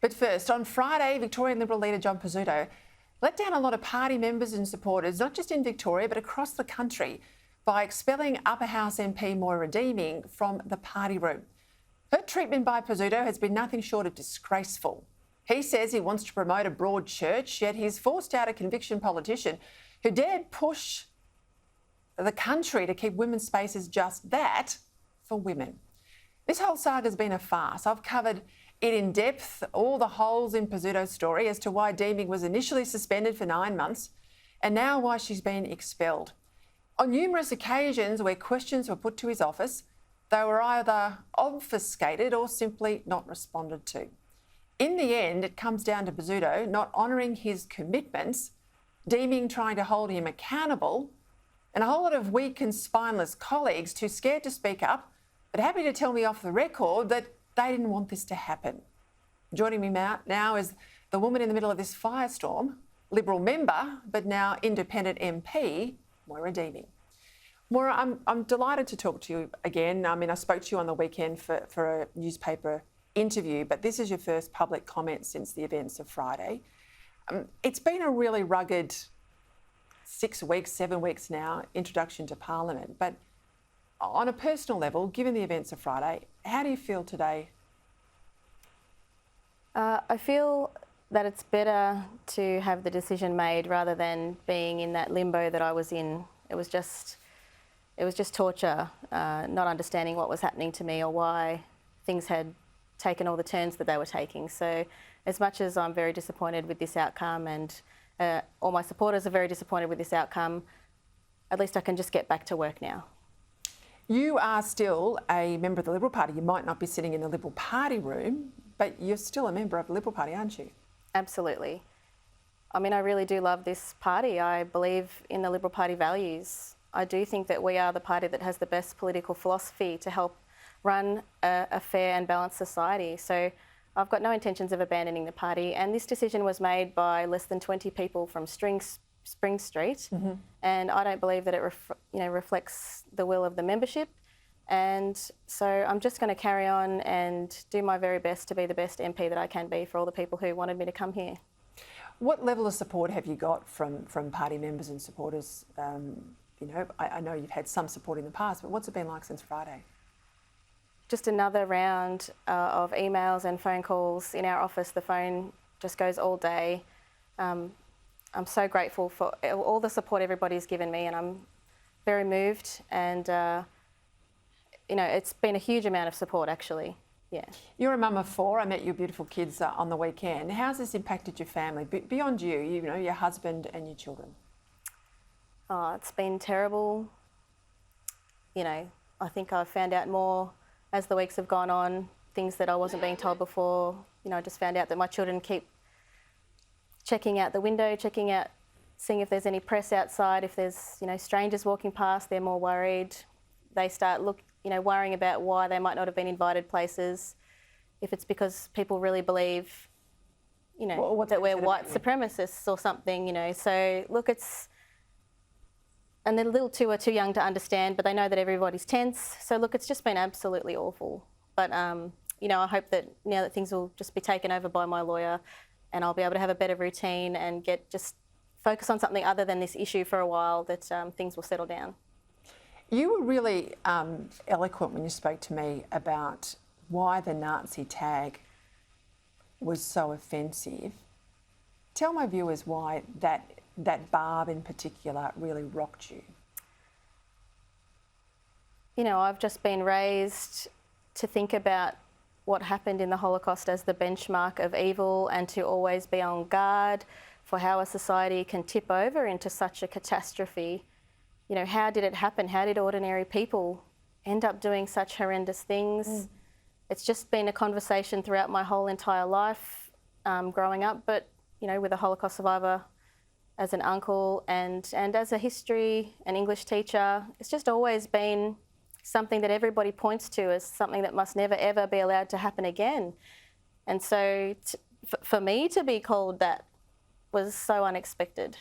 But first, on Friday, Victorian Liberal leader John Pizzuto let down a lot of party members and supporters, not just in Victoria but across the country, by expelling Upper House MP Moira Deeming from the party room. Her treatment by Pizzuto has been nothing short of disgraceful. He says he wants to promote a broad church, yet he's forced out a conviction politician who dared push the country to keep women's spaces just that, for women. This whole saga's been a farce. I've covered it in depth, all the holes in Pizzuto's story as to why Deeming was initially suspended for 9 months and now why she's been expelled. On numerous occasions where questions were put to his office, they were either obfuscated or simply not responded to. In the end, it comes down to Pizzuto not honouring his commitments, Deeming trying to hold him accountable, and a whole lot of weak and spineless colleagues too scared to speak up, but happy to tell me off the record that they didn't want this to happen. Joining me now is the woman in the middle of this firestorm, Liberal member, but now independent MP, Moira Deeming. Moira, I'm delighted to talk to you again. I mean, I spoke to you on the weekend for a newspaper interview, but this is your first public comment since the events of Friday. It's been a really rugged 6 weeks, 7 weeks now, introduction to Parliament. But on a personal level, given the events of Friday, how do you feel today? I feel that it's better to have the decision made rather than being in that limbo that I was in. It was just torture, not understanding what was happening to me or why things had taken all the turns that they were taking. So as much as I'm very disappointed with this outcome and all my supporters are very disappointed with this outcome, at least I can just get back to work now. You are still a member of the Liberal Party. You might not be sitting in the Liberal Party room, but you're still a member of the Liberal Party, aren't you? Absolutely. I mean, I really do love this party. I believe in the Liberal Party values. I do think that we are the party that has the best political philosophy to help run a fair and balanced society. So I've got no intentions of abandoning the party, and this decision was made by less than 20 people from Spring Street, and I don't believe that it reflects the will of the membership. And so I'm just going to carry on and do my very best to be the best MP that I can be for all the people who wanted me to come here. What level of support have you got from party members and supporters? I know you've had some support in the past, but what's it been like since Friday? Just another round of emails and phone calls. In our office, the phone just goes all day. I'm so grateful for all the support everybody's given me, and I'm very moved. And it's been a huge amount of support, actually. Yeah. You're a mum of 4. I met your beautiful kids on the weekend. How's this impacted your family beyond you? Your husband and your children. Oh, it's been terrible. I think I've found out more as the weeks have gone on, things that I wasn't being told before. I just found out that my children keep checking out the window, seeing if there's any press outside. If there's, strangers walking past, they're more worried. They start worrying about why they might not have been invited places. If it's because people really believe, that we're white supremacists or something, So look, and the little two are too young to understand, but they know that everybody's tense. So look, it's just been absolutely awful. But, I hope that now that things will just be taken over by my lawyer and I'll be able to have a better routine and just focus on something other than this issue for a while, that things will settle down. You were really eloquent when you spoke to me about why the Nazi tag was so offensive. Tell my viewers why that barb in particular really rocked you. I've just been raised to think about what happened in the Holocaust as the benchmark of evil and to always be on guard for how a society can tip over into such a catastrophe. How did it happen? How did ordinary people end up doing such horrendous things? It's just been a conversation throughout my whole entire life growing up, but, with a Holocaust survivor as an uncle and as a history and English teacher, it's just always been something that everybody points to as something that must never, ever be allowed to happen again. And so for me to be called that was so unexpected.